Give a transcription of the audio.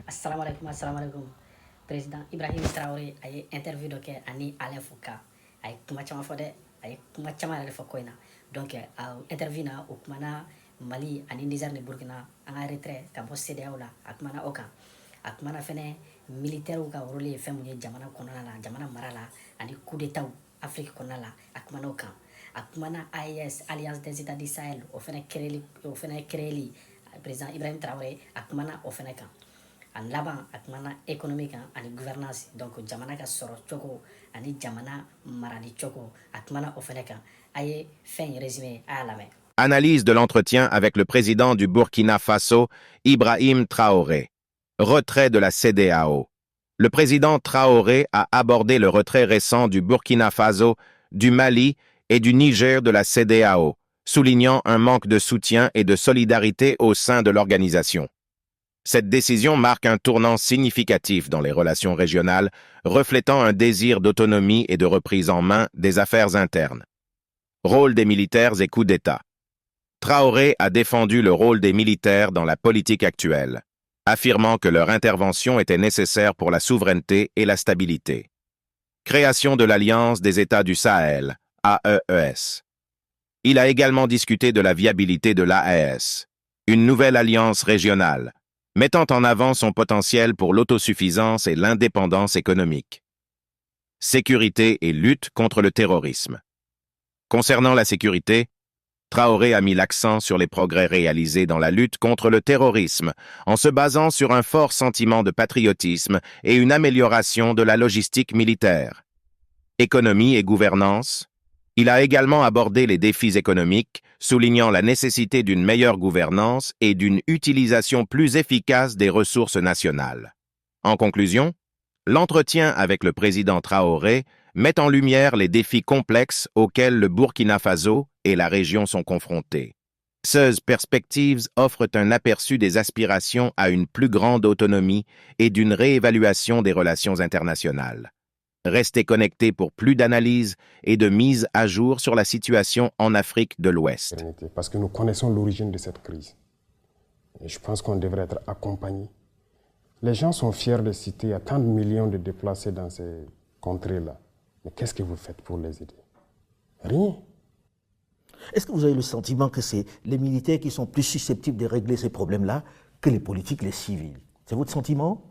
Assalamu alaikum. Président Ibrahim Traoré a ye interview dɔ kɛ ani Alain Foucault a ye kuma caman fɔ dɛ a ye kuma caman yɛrɛ de fɔ ko in na donc interview na o kumana Mali ani Niger ni Burkina an ka retrait ka bɔ CEDEAO la a kumana o kan a kumana fɛnɛ militaires ka rôle ye fɛn mun ye jamana kɔnɔna la jamana mara la ani coup d'état Afrique kɔnɔna la a kumana o kan a kumana AES Alliance des États du Sahel o fɛnɛ créeli président Ibrahim Traoré a kumana o fɛnɛ kan a laban a kumana économique ani gouvernance donc jamana ka sɔrɔ cogo ani jamana marali cogo a kumana o fɛnɛ kan a ye fɛn résumé a y'a lamɛn. Analyse de l'entretien avec le président du Burkina Faso, Ibrahim Traoré. Retrait de la CEDEAO. Le président Traoré a abordé le retrait récent du Burkina Faso, du Mali et du Niger de la CEDEAO, soulignant un manque de soutien et de solidarité au sein de l'organisation. Cette décision marque un tournant significatif dans les relations régionales, reflétant un désir d'autonomie et de reprise en main des affaires internes. Rôle des militaires et coup d'État. Traoré a défendu le rôle des militaires dans la politique actuelle, affirmant que leur intervention était nécessaire pour la souveraineté et la stabilité. Création de l'Alliance des États du Sahel, AES. Il a également discuté de la viabilité de l'AES, une nouvelle alliance régionale, mettant en avant son potentiel pour l'autosuffisance et l'indépendance économique. Sécurité et lutte contre le terrorisme. Concernant la sécurité, Traoré a mis l'accent sur les progrès réalisés dans la lutte contre le terrorisme, en se basant sur un fort sentiment de patriotisme et une amélioration de la logistique militaire. Économie et gouvernance. Il a également abordé les défis économiques, soulignant la nécessité d'une meilleure gouvernance et d'une utilisation plus efficace des ressources nationales. En conclusion, l'entretien avec le président Traoré met en lumière les défis complexes auxquels le Burkina Faso et la région sont confrontés. Ces perspectives offrent un aperçu des aspirations à une plus grande autonomie et d'une réévaluation des relations internationales. Restez connectés pour plus d'analyses et de mise à jour sur la situation en Afrique de l'Ouest. Parce que nous connaissons l'origine de cette crise. Et je pense qu'on devrait être accompagnés. Les gens sont fiers de citer, il y a tant de millions de déplacés dans ces contrées-là. Mais qu'est-ce que vous faites pour les aider? Rien. Est-ce que vous avez le sentiment que c'est les militaires qui sont plus susceptibles de régler ces problèmes-là que les politiques, les civils? C'est votre sentiment?